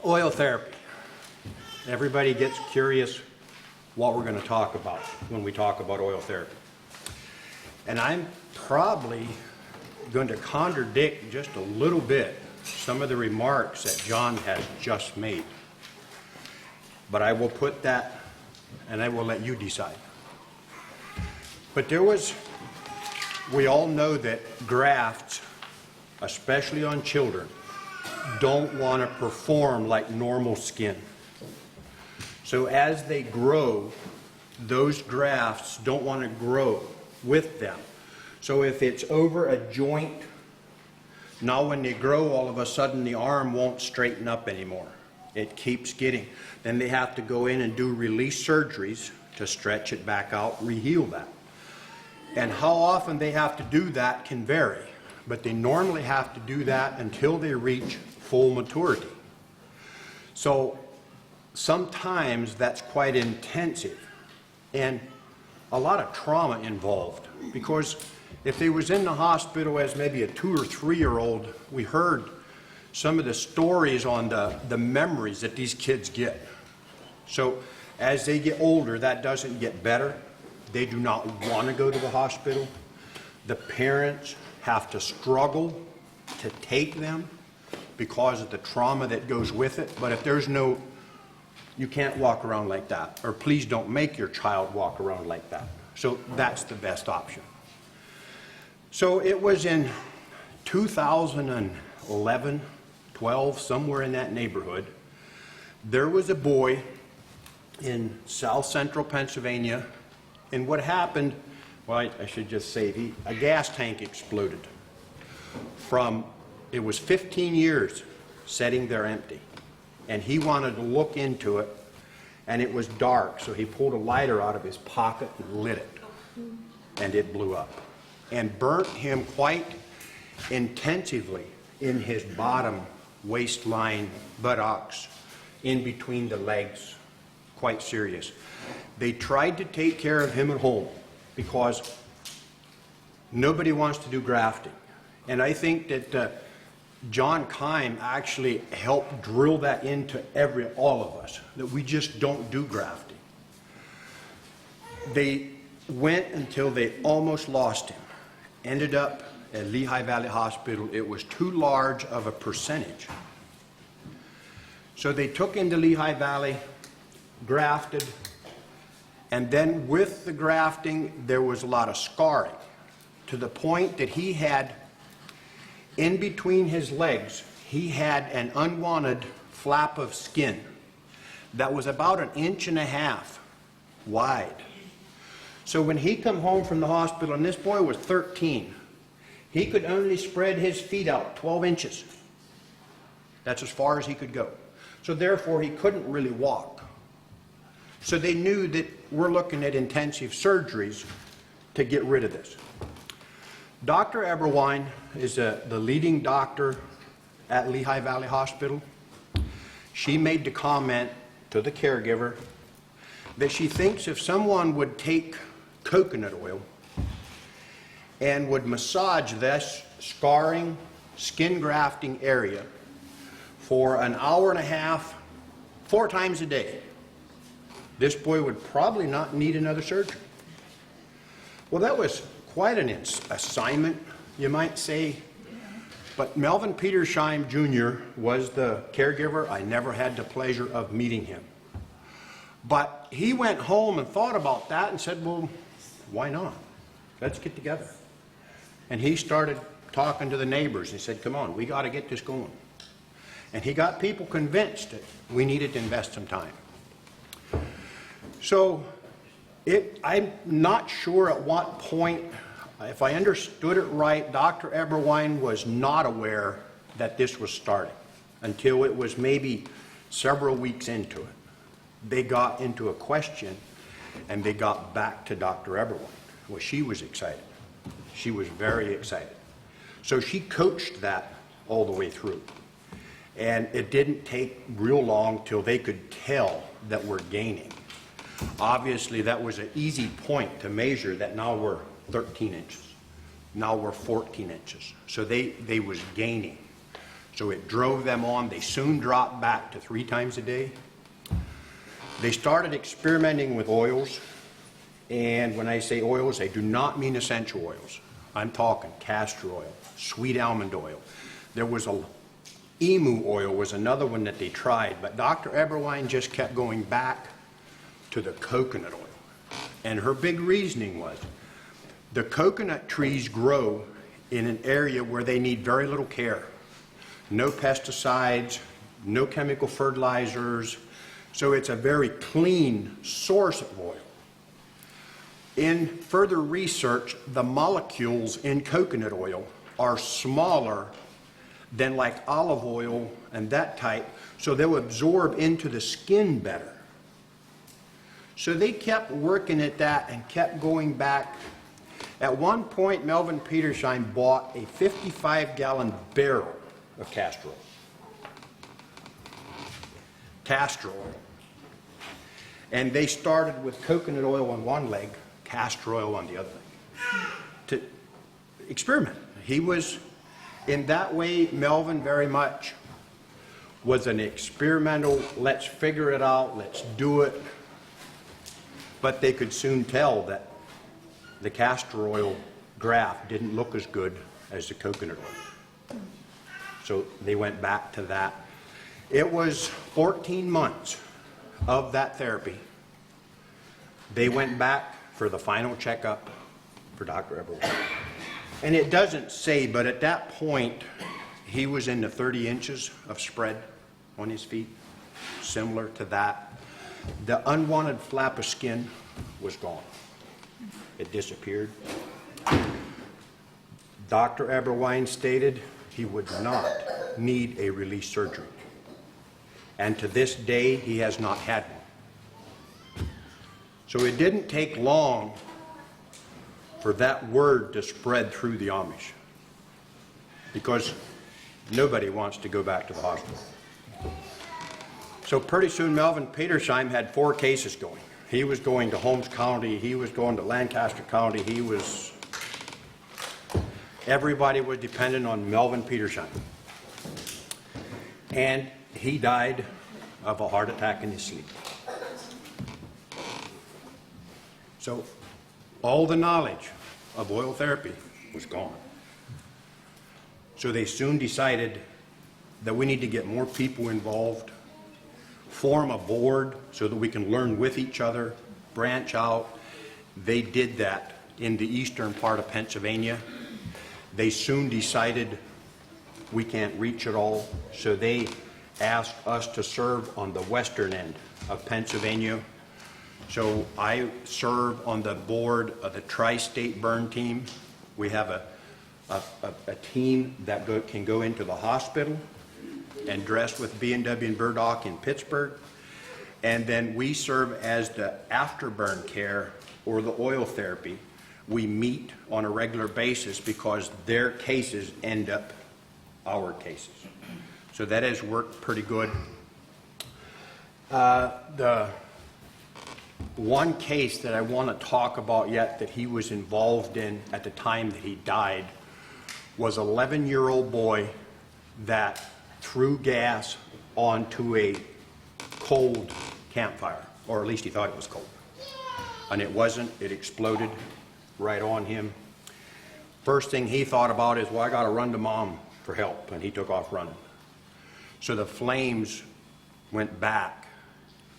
Oil therapy. Everybody gets curious what we're going to talk about when we talk about oil therapy. And I'm probably going to contradict just a little bit some of the remarks that John has just made. But I will put that, and I will let you decide. But we all know that grafts, especially on children, don't want to perform like normal skin. So as they grow, those grafts don't want to grow with them. So if it's over a joint, now when they grow, all of a sudden the arm won't straighten up anymore. It keeps getting. Then they have to go in and do release surgeries to stretch it back out, reheal that. And how often they have to do that can vary, but they normally have to do that until they reach full maturity. So sometimes that's quite intensive and a lot of trauma involved, because if they was in the hospital as maybe a 2 or 3-year-old, we heard some of the stories on the memories that these kids get. So as they get older, that doesn't get better. They do not want to go to the hospital. The parents have to struggle to take them because of the trauma that goes with it. But if there's no, you can't walk around like that, or please don't make your child walk around like that. So that's the best option. So it was in 2011, 12, somewhere in that neighborhood, there was a boy in south central Pennsylvania, and what happened, well, I should just say, a gas tank exploded. It was 15 years sitting there empty, and he wanted to look into it, and it was dark, so he pulled a lighter out of his pocket and lit it, and it blew up and burnt him quite intensively in his bottom waistline, buttocks, in between the legs, quite serious. They tried to take care of him at home because nobody wants to do grafting. And I think that John Keim actually helped drill that into all of us, that we just don't do grafting. They went until they almost lost him. Ended up at Lehigh Valley Hospital. It was too large of a percentage. So they took him to Lehigh Valley, grafted, and then with the grafting, there was a lot of scarring to the point that he had, in between his legs, he had an unwanted flap of skin that was about 1.5 inches wide. So when he come home from the hospital, and this boy was 13, he could only spread his feet out 12 inches. That's as far as he could go. So therefore, he couldn't really walk. So they knew that we're looking at intensive surgeries to get rid of this. Dr. Eberwein is the leading doctor at Lehigh Valley Hospital. She made the comment to the caregiver that she thinks if someone would take coconut oil and would massage this scarring, skin grafting area for 1.5 hours, 4 times a day, this boy would probably not need another surgery. Well, that was quite an assignment, you might say. But Melvin Petersheim Jr. was the caregiver. I never had the pleasure of meeting him. But he went home and thought about that and said, well, why not? Let's get together. And he started talking to the neighbors. He said, come on, we got to get this going. And he got people convinced that we needed to invest some time. So I'm not sure at what point, if I understood it right, Dr. Eberwein was not aware that this was starting until it was maybe several weeks into it. They got into a question and they got back to Dr. Eberwein. Well, she was excited. She was very excited. So she coached that all the way through. And it didn't take real long till they could tell that we're gaining. Obviously, that was an easy point to measure that now we're 13 inches. Now we're 14 inches. So they was gaining. So it drove them on. They soon dropped back to 3 times a day. They started experimenting with oils. And when I say oils, I do not mean essential oils. I'm talking castor oil, sweet almond oil. There was emu oil was another one that they tried, but Dr. Eberwein just kept going back to the coconut oil. And her big reasoning was the coconut trees grow in an area where they need very little care. No pesticides, no chemical fertilizers, so it's a very clean source of oil. In further research, the molecules in coconut oil are smaller than like olive oil and that type, so they'll absorb into the skin better. So they kept working at that and kept going back. At one point, Melvin Petersheim bought a 55-gallon barrel of castor oil. Castor oil. And they started with coconut oil on one leg, castor oil on the other leg, to experiment. He was, in that way, Melvin very much was an experimental, let's figure it out, let's do it. But they could soon tell that the castor oil graft didn't look as good as the coconut oil. So they went back to that. It was 14 months of that therapy. They went back for the final checkup for Dr. Eberwein. And it doesn't say, but at that point, he was in the 30 inches of spread on his feet, similar to that. The unwanted flap of skin was gone. It disappeared. Dr. Eberwein stated he would not need a release surgery. And to this day, he has not had one. So it didn't take long for that word to spread through the Amish, because nobody wants to go back to the hospital. So pretty soon Melvin Petersheim had 4 cases going. He was going to Holmes County, he was going to Lancaster County, everybody was dependent on Melvin Petersheim. And he died of a heart attack in his sleep. So all the knowledge of oil therapy was gone. So they soon decided that we need to get more people involved, form a board so that we can learn with each other, branch out. They did that in the eastern part of Pennsylvania. They soon decided we can't reach it all, so they asked us to serve on the western end of Pennsylvania. So I serve on the board of the Tri-State Burn Team. We have a team that can go into the hospital and dress with B&W and burdock in Pittsburgh. And then we serve as the afterburn care or the oil therapy. We meet on a regular basis because their cases end up our cases. So that has worked pretty good. The one case that I want to talk about yet that he was involved in at the time that he died was an 11-year-old boy that threw gas onto a cold campfire, or at least he thought it was cold. And it wasn't, it exploded right on him. First thing he thought about is, well, I gotta run to mom for help, and he took off running. So the flames went back,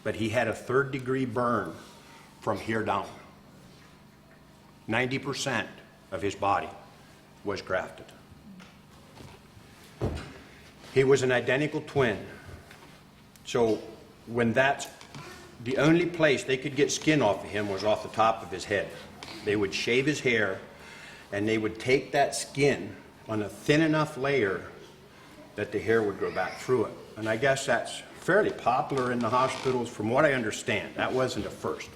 but he had a 3rd-degree burn from here down. 90% of his body was grafted. He was an identical twin. So when that's the only place they could get skin off of him was off the top of his head. They would shave his hair and they would take that skin on a thin enough layer that the hair would grow back through it. And I guess that's fairly popular in the hospitals from what I understand. That wasn't a first.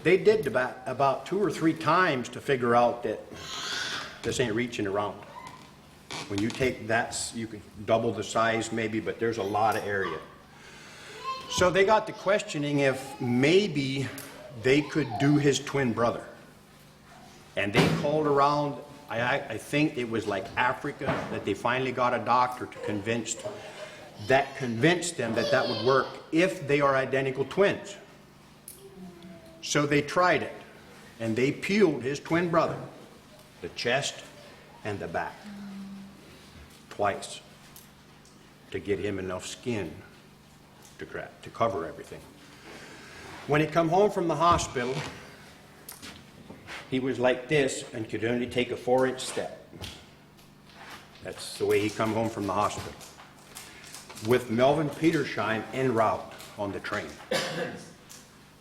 They did about 2 or 3 times to figure out that this ain't reaching around. When you take that, you can double the size maybe, but there's a lot of area. So they got to questioning if maybe they could do his twin brother. And they called around, I think it was like Africa that they finally got a doctor to convince them that that would work if they are identical twins. So they tried it, and they peeled his twin brother, the chest and the back, twice, to get him enough skin to cover everything. When he come home from the hospital, he was like this and could only take a 4-inch step. That's the way he come home from the hospital. With Melvin Petersheim en route on the train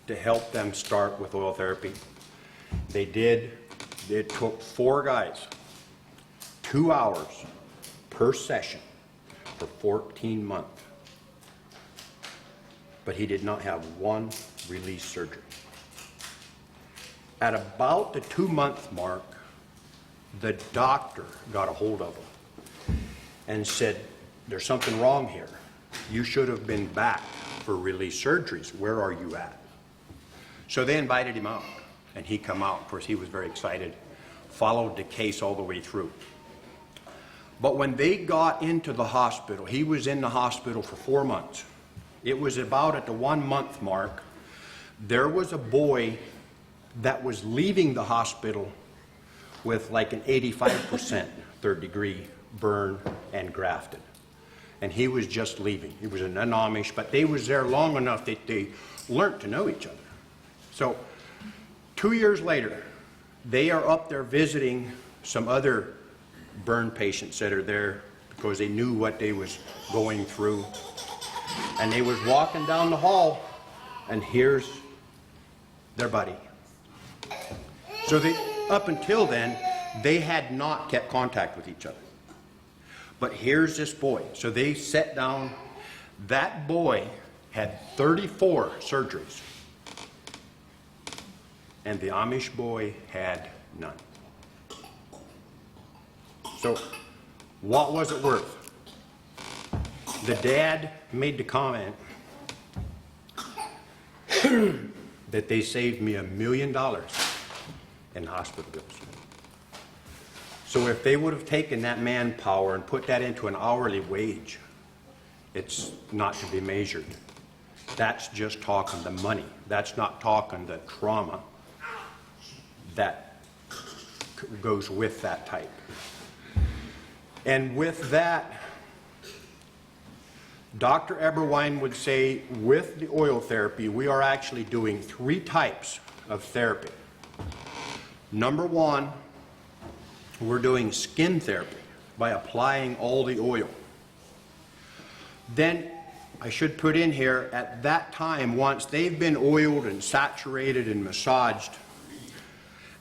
to help them start with oil therapy. They did. It took 4 guys, 2 hours per session for 14 months. But he did not have one release surgery. At about the 2-month mark, the doctor got a hold of him and said, "There's something wrong here. You should have been back for release surgeries. Where are you at?" So they invited him out, and he come out. Of course, he was very excited, followed the case all the way through. But when they got into the hospital, he was in the hospital for 4 months. It was about at the 1-month mark, there was a boy that was leaving the hospital with like an 85% third-degree burn and grafted. And he was just leaving. He was an Amish, but they was there long enough that they learned to know each other. So 2 years later, they are up there visiting some other burn patients that are there because they knew what they was going through. And they was walking down the hall, and here's their buddy. So they, up until then, they had not kept contact with each other. But here's this boy. So they sat down. That boy had 34 surgeries. And the Amish boy had none. So what was it worth? The dad made the comment that they saved me $1 million in hospital bills. So if they would have taken that manpower and put that into an hourly wage, it's not to be measured. That's just talking the money. That's not talking the trauma that goes with that type. And with that, Dr. Eberwein would say with the oil therapy, we are actually doing 3 types of therapy. Number 1, we're doing skin therapy by applying all the oil. Then I should put in here, at that time, once they've been oiled and saturated and massaged,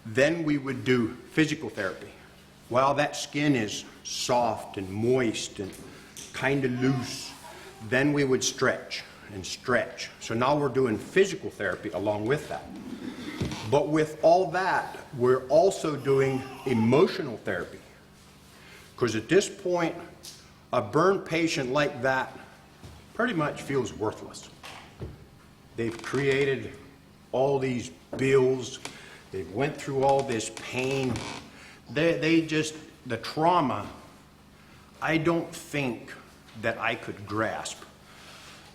then we would do physical therapy. While that skin is soft and moist and kind of loose, then we would stretch and stretch. So now we're doing physical therapy along with that. But with all that, we're also doing emotional therapy. Because at this point, a burn patient like that pretty much feels worthless. They've created all these bills. They've went through all this pain. They just, the trauma, I don't think that I could grasp.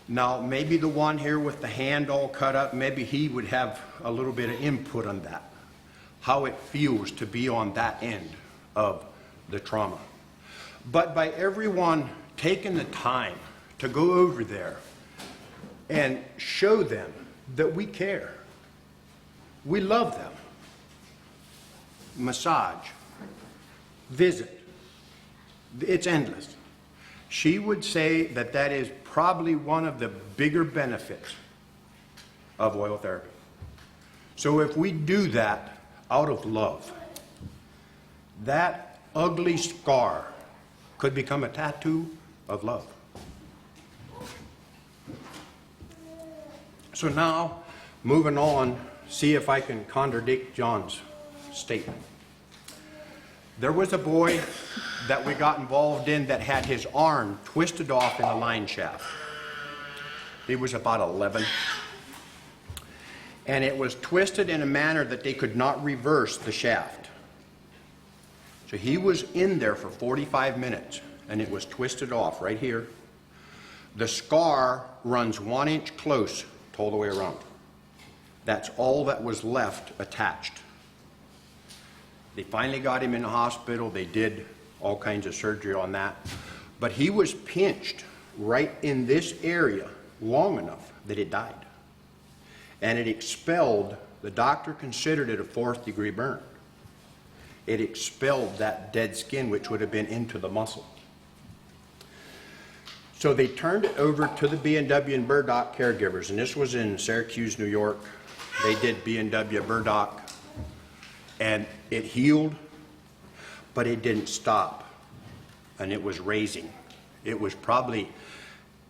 Now, maybe the one here with the hand all cut up, maybe he would have a little bit of input on that, how it feels to be on that end of the trauma. But by everyone taking the time to go over there and show them that we care, we love them, massage, visit, it's endless. She would say that that is probably one of the bigger benefits of oil therapy. So if we do that out of love, that ugly scar could become a tattoo of love. So now, moving on, see if I can contradict John's statement. There was a boy that we got involved in that had his arm twisted off in a line shaft. He was about 11. And it was twisted in a manner that they could not reverse the shaft. So he was in there for 45 minutes, and it was twisted off right here. The scar runs 1 inch close all the way around. That's all that was left attached. They finally got him in the hospital. They did all kinds of surgery on that. But he was pinched right in this area long enough that it died. And it expelled, the doctor considered it a 4th degree burn. It expelled that dead skin, which would have been into the muscle. So they turned it over to the B&W and burdock caregivers, and this was in Syracuse, New York. They did B&W burdock, and it healed, but it didn't stop, and it was raising. It was probably,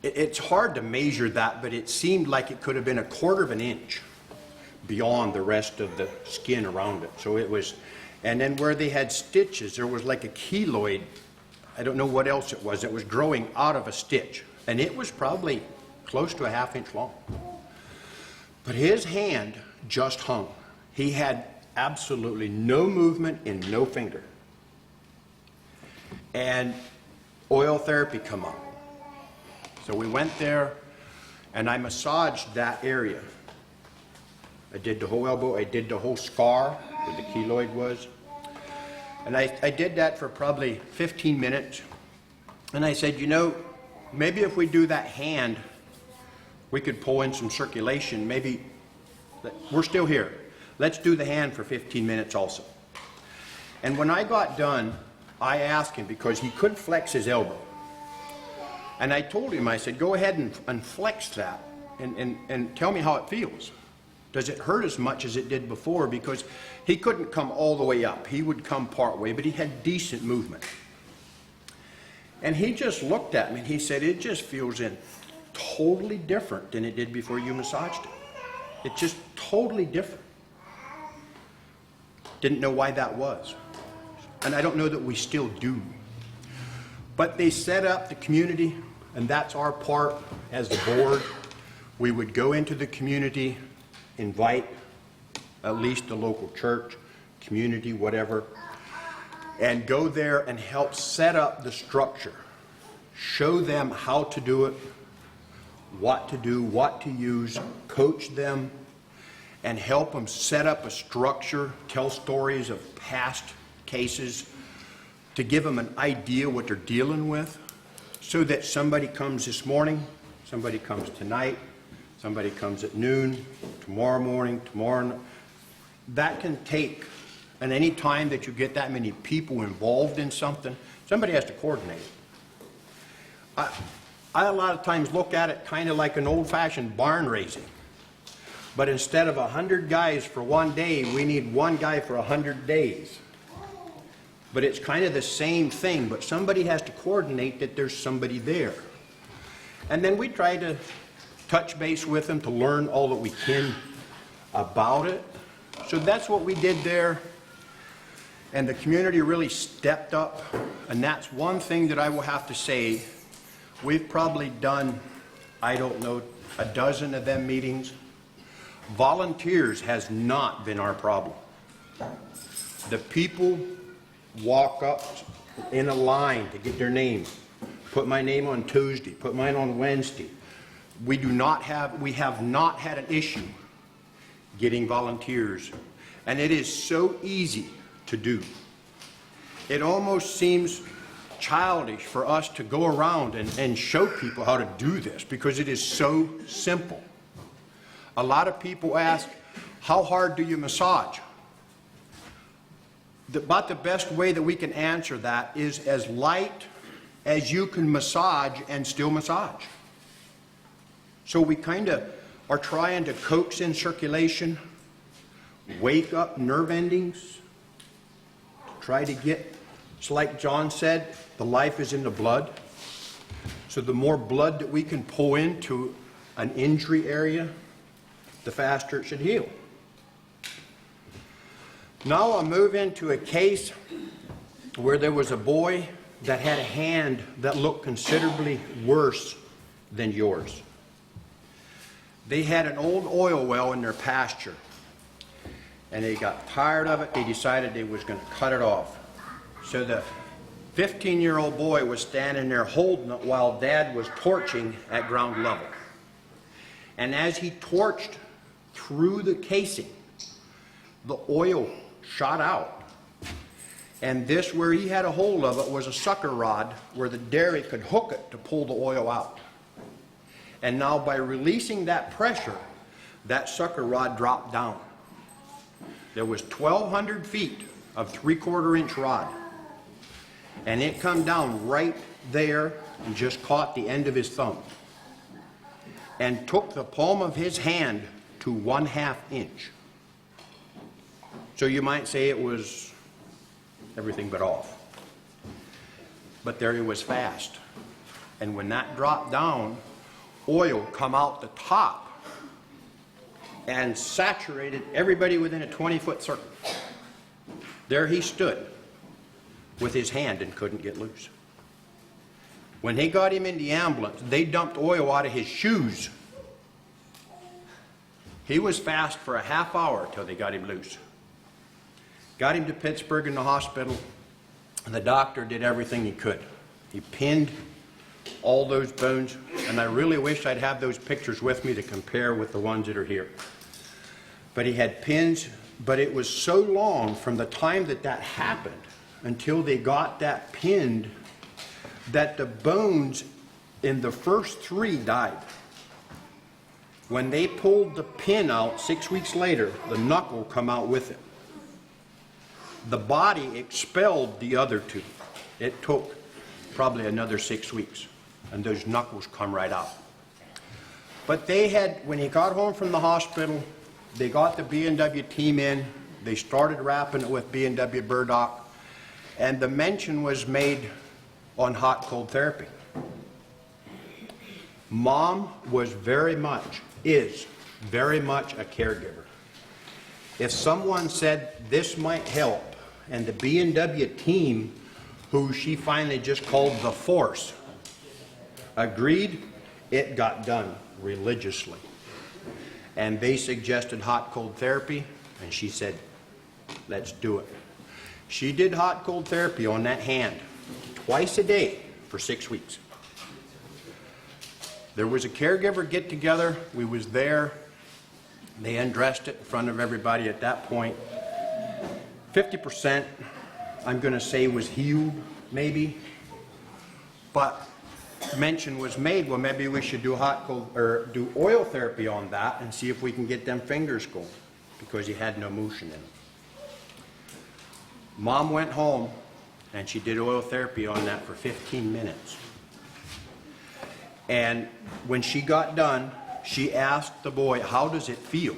it's hard to measure that, but it seemed like it could have been 1/4 of an inch beyond the rest of the skin around it. So it was, and then where they had stitches, there was like a keloid, I don't know what else it was growing out of a stitch. And it was probably close to a 1/2 inch long. But his hand just hung. He had absolutely no movement in no finger. And oil therapy come up. So we went there and I massaged that area. I did the whole elbow, I did the whole scar where the keloid was. And I did that for probably 15 minutes. And I said, you know, maybe if we do that hand, we could pull in some circulation. Maybe, we're still here. Let's do the hand for 15 minutes also. And when I got done, I asked him, because he couldn't flex his elbow. And I told him, I said, go ahead and flex that and tell me how it feels. Does it hurt as much as it did before? Because he couldn't come all the way up. He would come part way, but he had decent movement. And he just looked at me and he said, it just feels totally different than it did before you massaged it. It's just totally different. Didn't know why that was. And I don't know that we still do. But they set up the community, and that's our part as the board. We would go into the community, invite at least the local church, community, whatever, and go there and help set up the structure. Show them how to do it, what to do, what to use, coach them, and help them set up a structure, tell stories of past cases, to give them an idea what they're dealing with, so that somebody comes this morning, somebody comes tonight, somebody comes at noon, tomorrow morning, tomorrow. That can take, and any time that you get that many people involved in something, somebody has to coordinate it. I a lot of times look at it kind of like an old-fashioned barn raising. But instead of 100 guys for one day, we need one guy for 100 days. But it's kind of the same thing, but somebody has to coordinate that there's somebody there. And then we try to touch base with them to learn all that we can about it. So that's what we did there. And the community really stepped up. And that's one thing that I will have to say. We've probably done, I don't know, a dozen of them meetings. Volunteers has not been our problem. The people walk up in a line to get their name. Put my name on Tuesday, put mine on Wednesday. We have not had an issue getting volunteers. And it is so easy to do. It almost seems childish for us to go around and show people how to do this, because it is so simple. A lot of people ask, how hard do you massage? About the best way that we can answer that is as light as you can massage and still massage. So we kind of are trying to coax in circulation, wake up nerve endings, try to get, it's like John said, the life is in the blood. So the more blood that we can pull into an injury area, the faster it should heal. Now I'll move into a case where there was a boy that had a hand that looked considerably worse than yours. They had an old oil well in their pasture, and they got tired of it. They decided they was going to cut it off. So the 15-year-old boy was standing there holding it while Dad was torching at ground level. And as he torched through the casing, the oil shot out. And this, where he had a hold of it, was a sucker rod where the dairy could hook it to pull the oil out. And now by releasing that pressure, that sucker rod dropped down. There was 1,200 feet of 3/4 inch rod. And it come down right there and just caught the end of his thumb. And took the palm of his hand to 1/2 inch. So you might say it was everything but off. But there he was fast. And when that dropped down, oil come out the top and saturated everybody within a 20-foot circle. There he stood with his hand and couldn't get loose. When they got him in the ambulance, they dumped oil out of his shoes. He was fast for a half hour till they got him loose. Got him to Pittsburgh in the hospital, and the doctor did everything he could. He pinned all those bones, and I really wish I'd have those pictures with me to compare with the ones that are here. But he had pins, but it was so long from the time that that happened until they got that pinned that the bones in the first 3 died. When they pulled the pin out 6 weeks later, the knuckle come out with it. The body expelled the other 2. It took probably another 6 weeks, and those knuckles come right out. But they had, when he got home from the hospital, they got the B&W team in. They started wrapping it with B&W burdock, and the mention was made on hot-cold therapy. Mom was is very much a caregiver. If someone said this might help, and the B&W team, who she finally just called the force, agreed, it got done religiously. And they suggested hot-cold therapy, and she said, let's do it. She did hot-cold therapy on that hand twice a day for 6 weeks. There was a caregiver get-together. We was there. They undressed it in front of everybody at that point. 50%, I'm going to say, was healed, maybe. But mention was made, well, maybe we should do do oil therapy on that and see if we can get them fingers going, because he had no motion in them. Mom went home and she did oil therapy on that for 15 minutes. And when she got done, she asked the boy, how does it feel?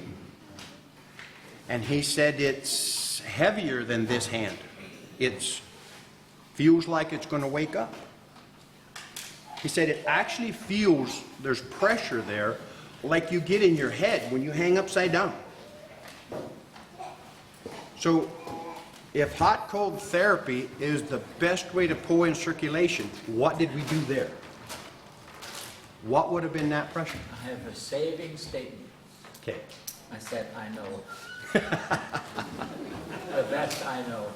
And he said, it's heavier than this hand. It feels like it's going to wake up. He said it actually feels, there's pressure there, like you get in your head when you hang upside down. So if hot-cold therapy is the best way to pull in circulation, what did we do there? What would have been that pressure? I have a saving statement. Okay. I said, I know. The best I know.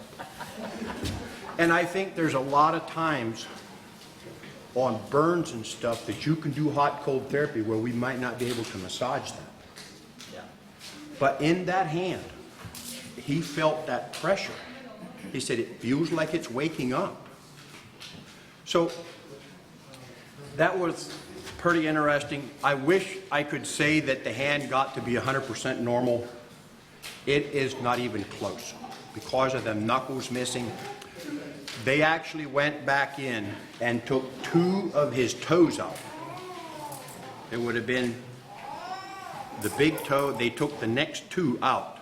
And I think there's a lot of times on burns and stuff that you can do hot-cold therapy where we might not be able to massage that. Yeah. But in that hand, he felt that pressure. He said it feels like it's waking up. So that was pretty interesting. I wish I could say that the hand got to be 100% normal. It is not even close because of the knuckles missing. They actually went back in and took 2 of his toes out. It would have been the big toe. They took the next 2 out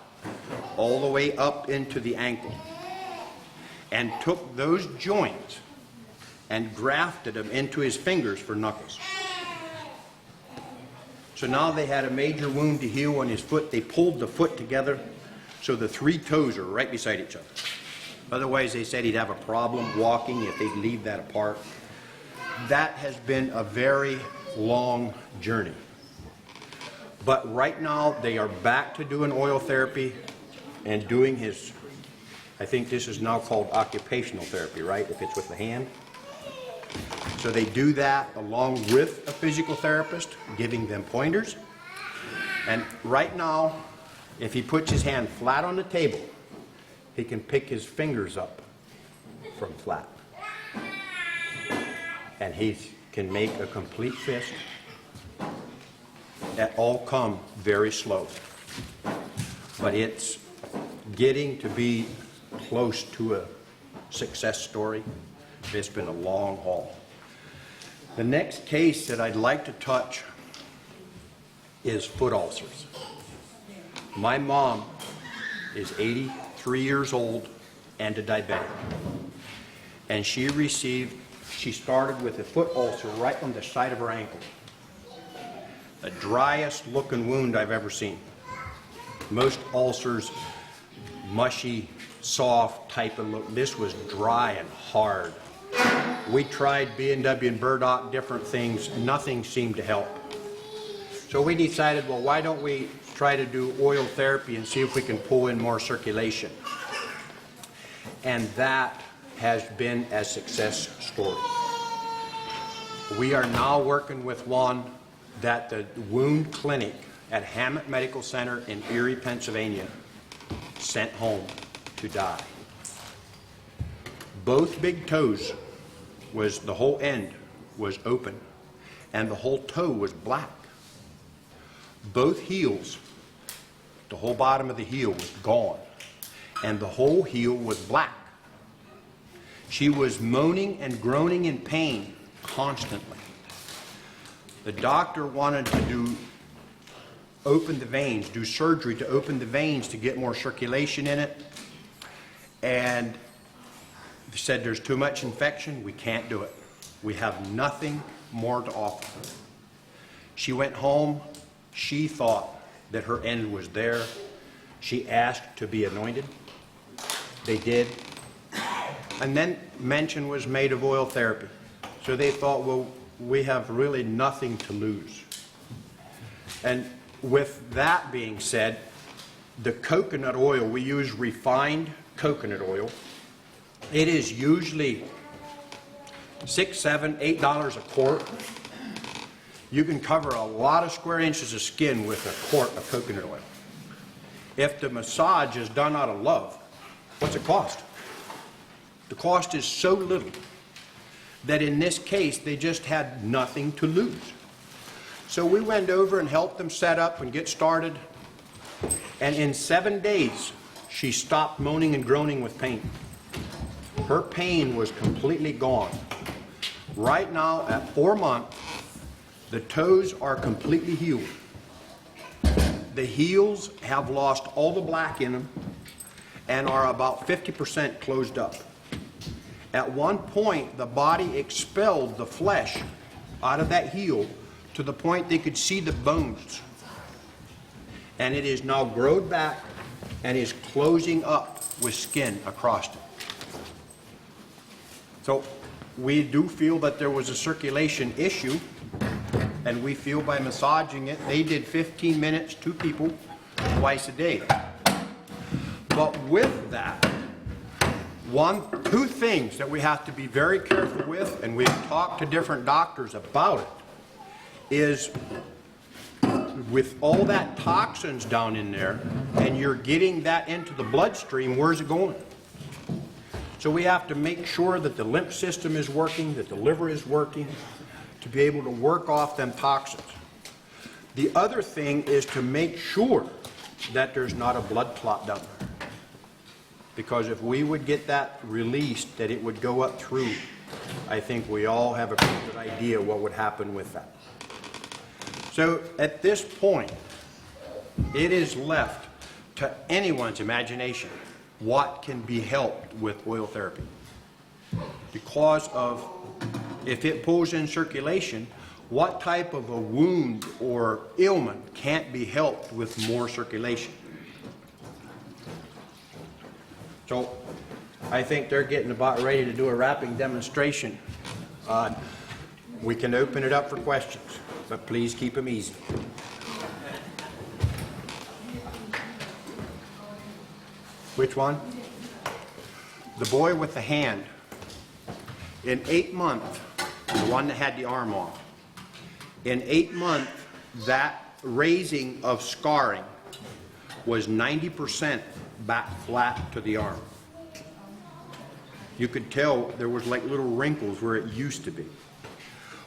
all the way up into the ankle and took those joints and grafted them into his fingers for knuckles. So now they had a major wound to heal on his foot. They pulled the foot together so the 3 toes are right beside each other. Otherwise, they said he'd have a problem walking if they'd leave that apart. That has been a very long journey. But right now, they are back to doing oil therapy and doing his I think this is now called occupational therapy, right? If it's with the hand. So they do that along with a physical therapist, giving them pointers. And right now, if he puts his hand flat on the table, he can pick his fingers up from flat. And he can make a complete fist. That all come very slow. But it's getting to be close to a success story. It's been a long haul. The next case that I'd like to touch is foot ulcers. My mom is 83 years old and a diabetic. And she started with a foot ulcer right on the side of her ankle. The driest looking wound I've ever seen. Most ulcers, mushy, soft type of look. This was dry and hard. We tried B&W and burdock, different things. Nothing seemed to help. So we decided, well, why don't we try to do oil therapy and see if we can pull in more circulation. And that has been a success story. We are now working with one that the wound clinic at Hammett Medical Center in Erie, Pennsylvania sent home to die. Both big toes the whole end was open and the whole toe was black. Both heels, the whole bottom of the heel was gone and the whole heel was black. She was moaning and groaning in pain constantly. The doctor wanted to open the veins, do surgery to open the veins to get more circulation in it. And they said there's too much infection, we can't do it. We have nothing more to offer. She went home, she thought that her end was there. She asked to be anointed. They did. And then mention was made of oil therapy. So they thought, well, we have really nothing to lose. And with that being said, the coconut oil, we use refined coconut oil. It is usually $6, $7, $8 a quart. You can cover a lot of square inches of skin with a quart of coconut oil. If the massage is done out of love, what's it cost? The cost is so little that in this case they just had nothing to lose. So we went over and helped them set up and get started. And in 7 days, she stopped moaning and groaning with pain. Her pain was completely gone. Right now, at 4 months, the toes are completely healed. The heels have lost all the black in them and are about 50% closed up. At one point, the body expelled the flesh out of that heel to the point they could see the bones. And it is now grown back and is closing up with skin across it. So we do feel that there was a circulation issue, and we feel by massaging it, they did 15 minutes, 2 people, twice a day. But with that, 2 things that we have to be very careful with, and we've talked to different doctors about it, is with all that toxins down in there, and you're getting that into the bloodstream, where's it going? So we have to make sure that the lymph system is working, that the liver is working, to be able to work off them toxins. The other thing is to make sure that there's not a blood clot down there. Because if we would get that released, that it would go up through, I think we all have a pretty good idea what would happen with that. So at this point, it is left to anyone's imagination what can be helped with oil therapy. Because of, if it pulls in circulation, what type of a wound or ailment can't be helped with more circulation? So I think they're getting about ready to do a wrapping demonstration. We can open it up for questions, but please keep them easy. Which one? the boy with the hand, in 8 months, the one that had the arm off, in 8 months, that raising of scarring was 90% back flat to the arm. You could tell there was like little wrinkles where it used to be.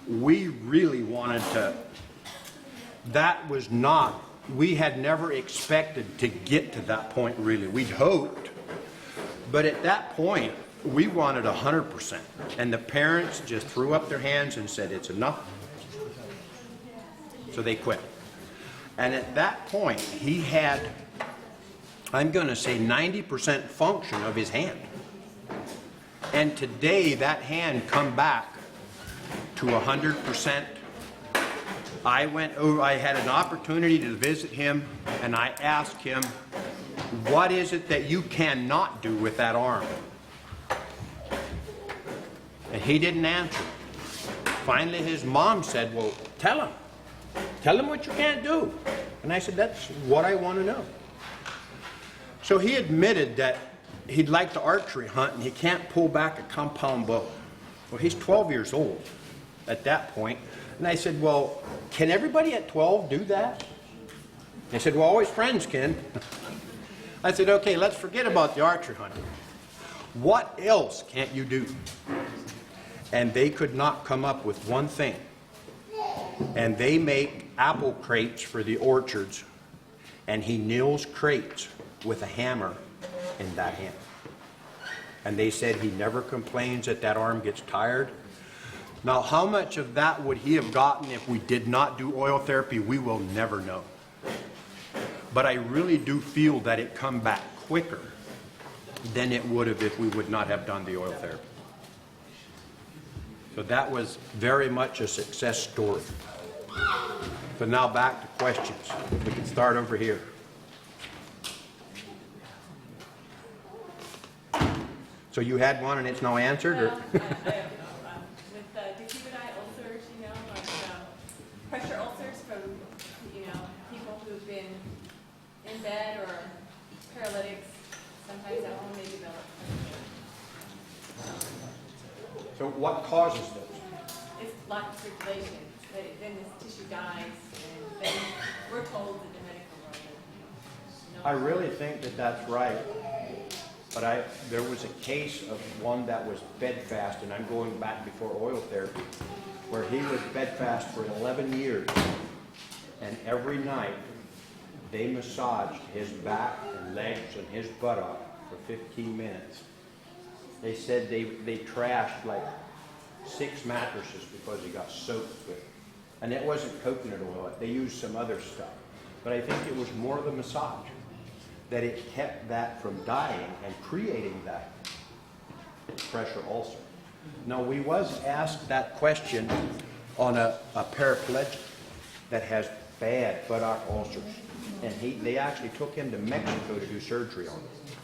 We really wanted to, that was not, we had never expected to get to that point really. We'd hoped, but at that point, we wanted 100%. And the parents just threw up their hands and said, it's enough. So they quit. And at that point, he had, I'm going to say 90% function of his hand. And today, that hand come back to 100%. I went over, I had an opportunity to visit him, and I asked him, what is it that you cannot do with that arm? And he didn't answer. Finally, his mom said, well, tell him. Tell him what you can't do. And I said, that's what I want to know. So he admitted that he'd like to archery hunt and he can't pull back a compound bow. Well, he's 12 years old at that point. And I said, well, can everybody at 12 do that? They said, well, always friends can. I said, okay, let's forget about the archery hunting. What else can't you do? And they could not come up with one thing. And they make apple crates for the orchards, and he nails crates with a hammer in that hand. And they said he never complains that that arm gets tired. Now, how much of that would he have gotten if we did not do oil therapy? We will never know. But I really do feel that it come back quicker than it would have if we would not have done the oil therapy. So that was very much a success story. So now back to questions. We can start over here. So you had one and it's now answered? Or? Well, with decubitus ulcers, you know, like pressure ulcers from, you know, people who've been in bed or paralytics, sometimes at home they develop pressure. So what causes those? It's lack of circulation. Then this tissue dies, and then we're told in the medical world that, you know, I really think that that's right. But there was a case of one that was bedfast, and I'm going back before oil therapy, where he was bedfast for 11 years. And every night, they massaged his back and legs and his buttock for 15 minutes. They said they trashed like 6 mattresses because he got soaked with it. And it wasn't coconut oil. They used some other stuff. But I think it was more the massage, that it kept that from dying and creating that pressure ulcer. Now, we was asked that question on a paraplegic that has bad buttock ulcers. And they actually took him to Mexico to do surgery on it.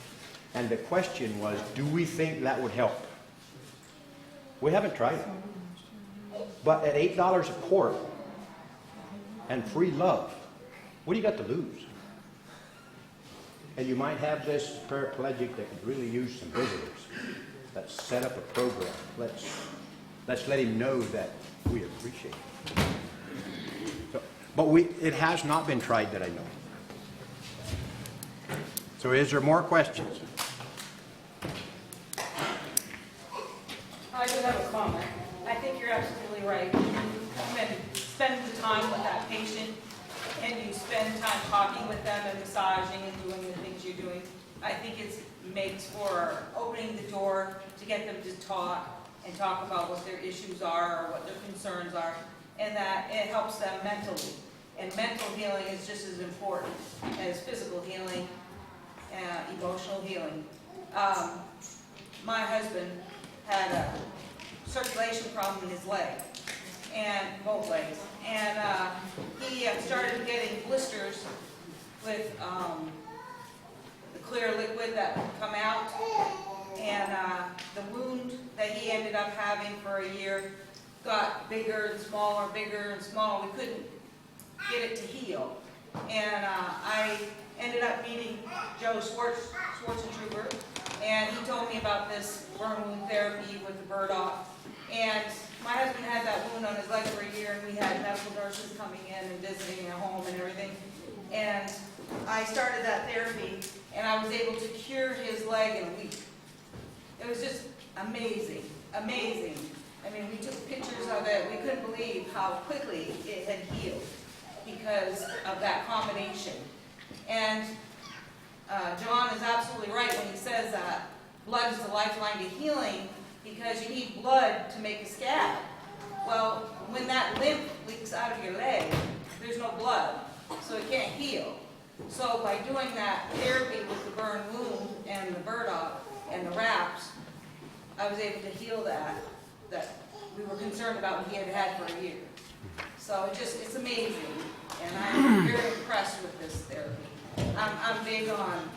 And the question was, do we think that would help? We haven't tried it. But at $8 a quart and free love, what do you got to lose? And you might have this paraplegic that could really use some visitors. Let's set up a program. Let's let him know that we appreciate it. So, but it has not been tried that I know. So is there more questions? I do have a comment. I think you're absolutely right. You come and spend the time with that patient, and you spend time talking with them and massaging and doing the things you're doing. I think it makes for opening the door to get them to talk and talk about what their issues are or what their concerns are, and that it helps them mentally. And mental healing is just as important as physical healing, emotional healing. My husband had a circulation problem in his leg, and both legs, and he started getting blisters with the clear liquid that would come out, and the wound that he ended up having for a year got bigger and smaller, bigger and smaller. We couldn't get it to heal, and I ended up meeting Joe Schwartz, And he told me about this burn wound therapy with the burdock. And my husband had that wound on his leg for a year, and we had medical nurses coming in and visiting at home and everything. And I started that therapy, and I was able to cure his leg in a week. It was just amazing, amazing. I mean, we took pictures of it. We couldn't believe how quickly it had healed because of that combination. And John is absolutely right when he says that blood is the lifeline to healing, because you need blood to make a scab. Well, when that lymph leaks out of your leg, there's no blood, so it can't heal. So by doing that therapy with the burn wound and the burdock and the wraps, I was able to heal that we were concerned about and he had had for a year. So it's amazing, and I'm very impressed with this therapy. I'm big on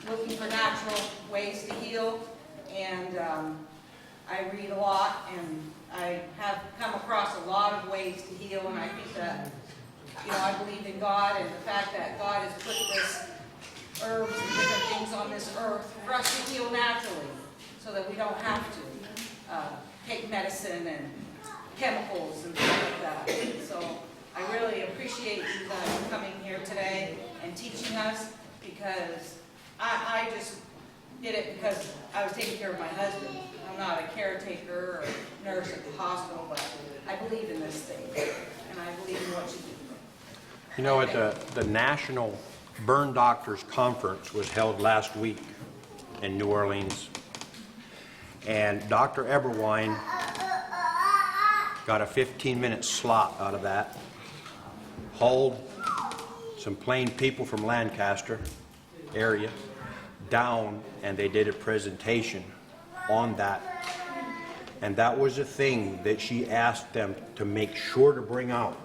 looking for natural ways to heal, and I read a lot, and I have come across a lot of ways to heal, and I think that, I believe in God, and the fact that God has put this herbs and different things on this earth for us to heal naturally, so that we don't have to take medicine and chemicals and things like that. So I really appreciate you guys coming here today and teaching us, because I just did it because I was taking care of my husband. I'm not a caretaker or nurse at the hospital, but I believe in this thing, and I believe in what you do. You know, at the National Burn Doctors Conference was held last week in New Orleans, and Dr. Eberwein got a 15-minute slot out of that, hauled some plain people from Lancaster area down, and they did a presentation on that. And that was a thing that she asked them to make sure to bring out,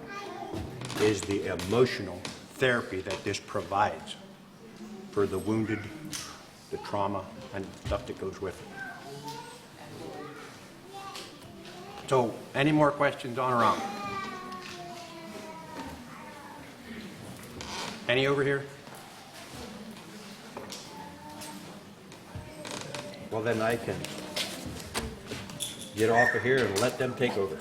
is the emotional therapy that this provides for the wounded, the trauma, and stuff that goes with it. So, any more questions on or on? Any over here? Well, then I can get off of here and let them take over.